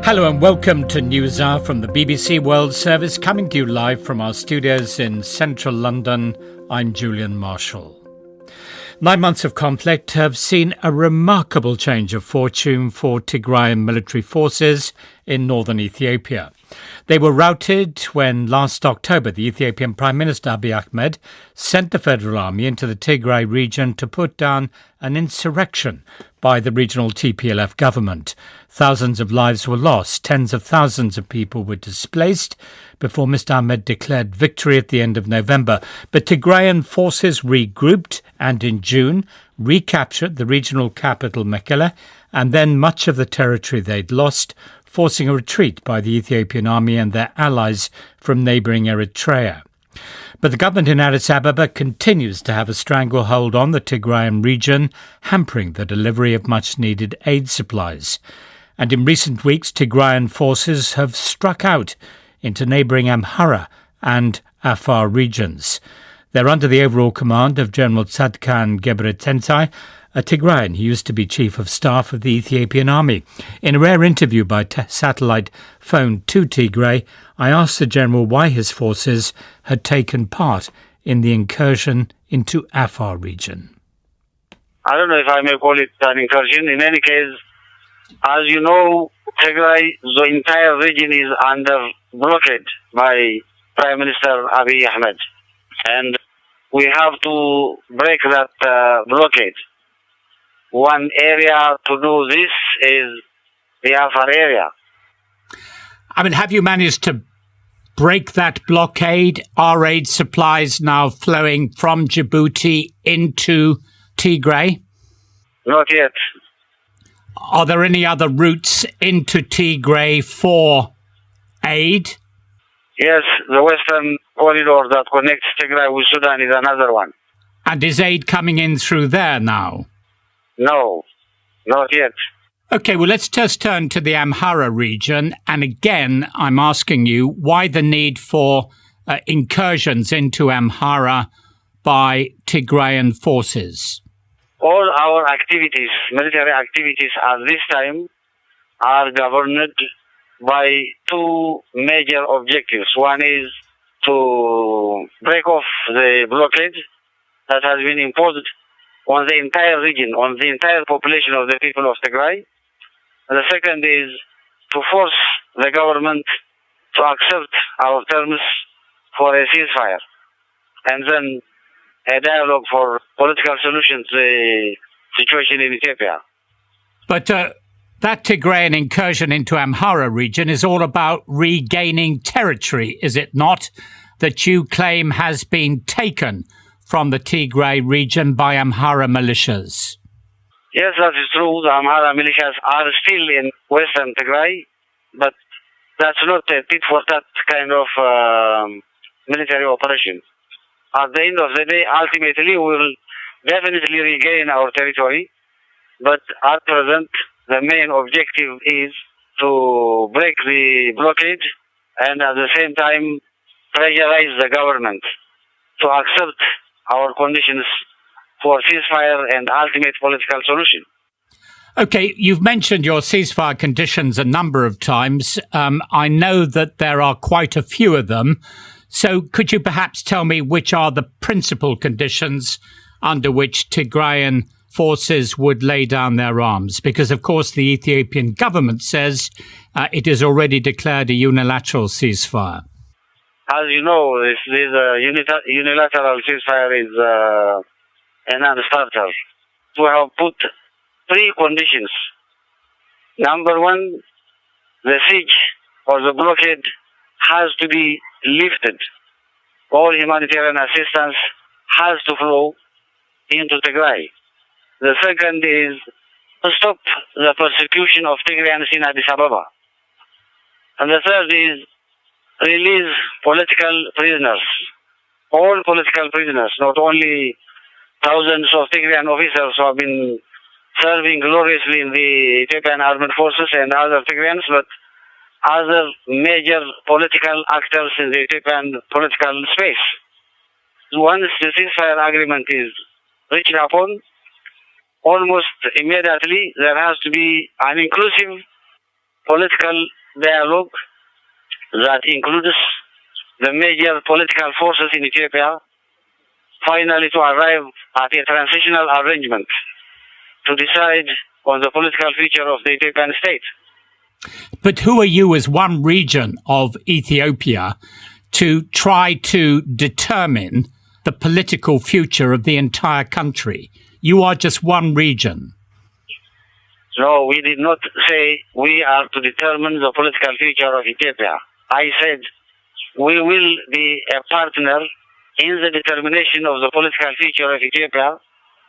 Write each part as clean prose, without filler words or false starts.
Hello and welcome to News Hour from the BBC World Service, coming to you live from our studios in central London. I'm Julian Marshall. 9 months of conflict have seen a remarkable change of fortune for Tigrayan military forces in northern Ethiopia. They were routed when last October the Ethiopian Prime Minister Abiy Ahmed sent the Federal Army into the Tigray region to put down an insurrection by the regional TPLF government. Thousands of lives were lost, tens of thousands of people were displaced before Mr. Ahmed declared victory at the end of November. But Tigrayan forces regrouped and in June recaptured the regional capital Mekelle and then much of the territory they'd lost, forcing a retreat by the Ethiopian army and their allies from neighbouring Eritrea. But the government in Addis Ababa continues to have a stranglehold on the Tigrayan region, hampering the delivery of much-needed aid supplies. And in recent weeks, Tigrayan forces have struck out into neighbouring Amhara and Afar regions. They're under the overall command of General Tsadkan Gebretensae, a Tigrayan who used to be Chief of Staff of the Ethiopian Army. In a rare interview by satellite phone to Tigray, I asked the General why his forces had taken part in the incursion into Afar region. I don't know if I may call it an incursion. In any case, as you know, Tigray, the entire region is under blockade by Prime Minister Abiy Ahmed. And we have to break that blockade. One area to do this is the Afar area. I mean, have you managed to break that blockade? Are aid supplies now flowing from Djibouti into Tigray? Not yet. Are there any other routes into Tigray for aid? Yes, the western corridor that connects Tigray with Sudan is another one. And is aid coming in through there now? No, not yet. OK, well, let's just turn to the Amhara region. And again, I'm asking you why the need for incursions into Amhara by Tigrayan forces? All our activities, military activities at this time, are governed by two major objectives. One is to break off the blockade that has been imposed on the entire region, on the entire population of the people of Tigray. And the second is to force the government to accept our terms for a ceasefire and then a dialogue for political solution to the situation in Ethiopia. But that Tigrayan incursion into Amhara region is all about regaining territory, is it not, that you claim has been taken from the Tigray region by Amhara militias? Yes, that is true. The Amhara militias are still in western Tigray, but that's not a tit-for-tat kind of military operation. At the end of the day, ultimately, we will definitely regain our territory, but at present, the main objective is to break the blockade and at the same time pressurize the government to accept our conditions for ceasefire and ultimate political solution. OK, you've mentioned your ceasefire conditions a number of times. I know that there are quite a few of them. So could you perhaps tell me which are the principal conditions under which Tigrayan forces would lay down their arms? Because, of course, the Ethiopian government says it has already declared a unilateral ceasefire. As you know, this unilateral ceasefire is a non-starter. We have put three conditions. Number one, the siege or the blockade has to be lifted. All humanitarian assistance has to flow into Tigray. The second is to stop the persecution of Tigrayans in Addis Ababa. And the third is release political prisoners. All political prisoners, not only thousands of Tigrayan officers who have been serving gloriously in the Ethiopian armed forces and other Tigrayans, but other major political actors in the Ethiopian political space. Once the ceasefire agreement is reached upon, almost immediately there has to be an inclusive political dialogue that includes the major political forces in Ethiopia, finally to arrive at a transitional arrangement to decide on the political future of the Ethiopian state. But who are you as one region of Ethiopia to try to determine the political future of the entire country? You are just one region. No, we did not say we are to determine the political future of Ethiopia. I said we will be a partner in the determination of the political future of Ethiopia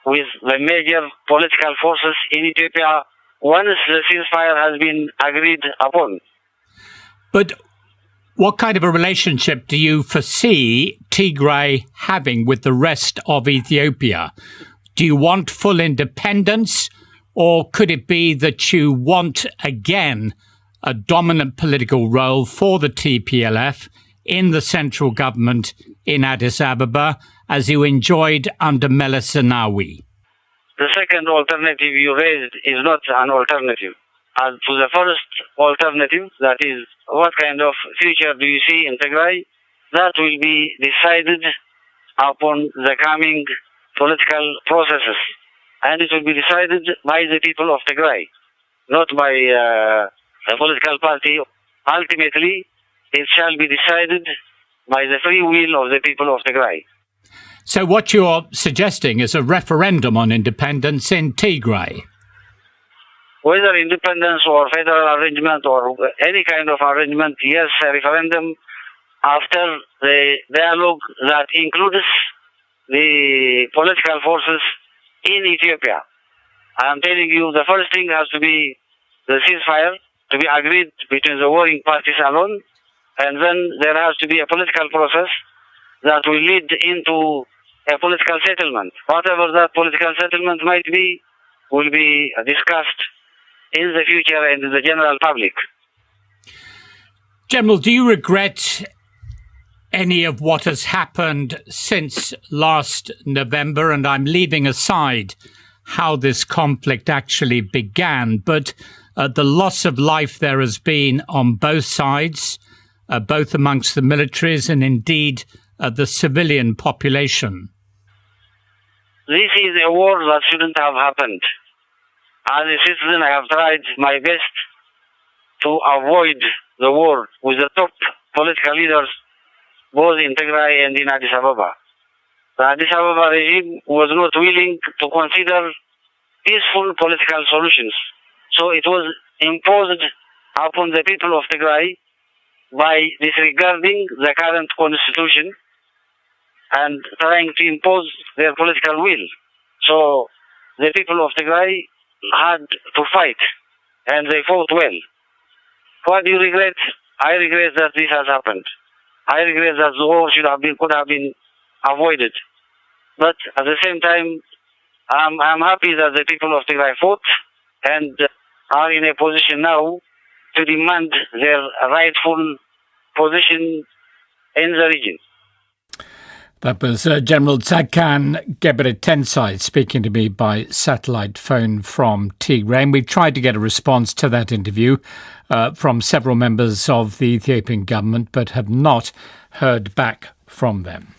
with the major political forces in Ethiopia once the ceasefire has been agreed upon. But what kind of a relationship do you foresee Tigray having with the rest of Ethiopia? Do you want full independence, or could it be that you want again a dominant political role for the TPLF in the central government in Addis Ababa, as you enjoyed under Meles Zenawi? The second alternative you raised is not an alternative. As to the first alternative, that is, what kind of future do you see in Tigray, that will be decided upon the coming political processes. And it will be decided by the people of Tigray, not by a political party. Ultimately, it shall be decided by the free will of the people of Tigray. So what you're suggesting is a referendum on independence in Tigray? Whether independence or federal arrangement or any kind of arrangement, yes, a referendum after the dialogue that includes the political forces in Ethiopia. I am telling you, the first thing has to be the ceasefire to be agreed between the warring parties alone, and then there has to be a political process that will lead into a political settlement. Whatever that political settlement might be will be discussed in the future and in the general public. General, do you regret any of what has happened since last November? And I'm leaving aside how this conflict actually began, but the loss of life there has been on both sides, both amongst the militaries and indeed the civilian population. This is a war that shouldn't have happened. As a citizen, I have tried my best to avoid the war with the top political leaders, both in Tigray and in Addis Ababa. The Addis Ababa regime was not willing to consider peaceful political solutions. So it was imposed upon the people of Tigray by disregarding the current constitution and trying to impose their political will. So the people of Tigray had to fight, and they fought well. What do you regret? I regret that this has happened. I regret that the war could have been avoided. But at the same time, I'm happy that the people of Tigray fought and are in a position now to demand their rightful position in the region. That was General Tsadkan Gebretensae speaking to me by satellite phone from Tigray. And we've tried to get a response to that interview from several members of the Ethiopian government, but have not heard back from them.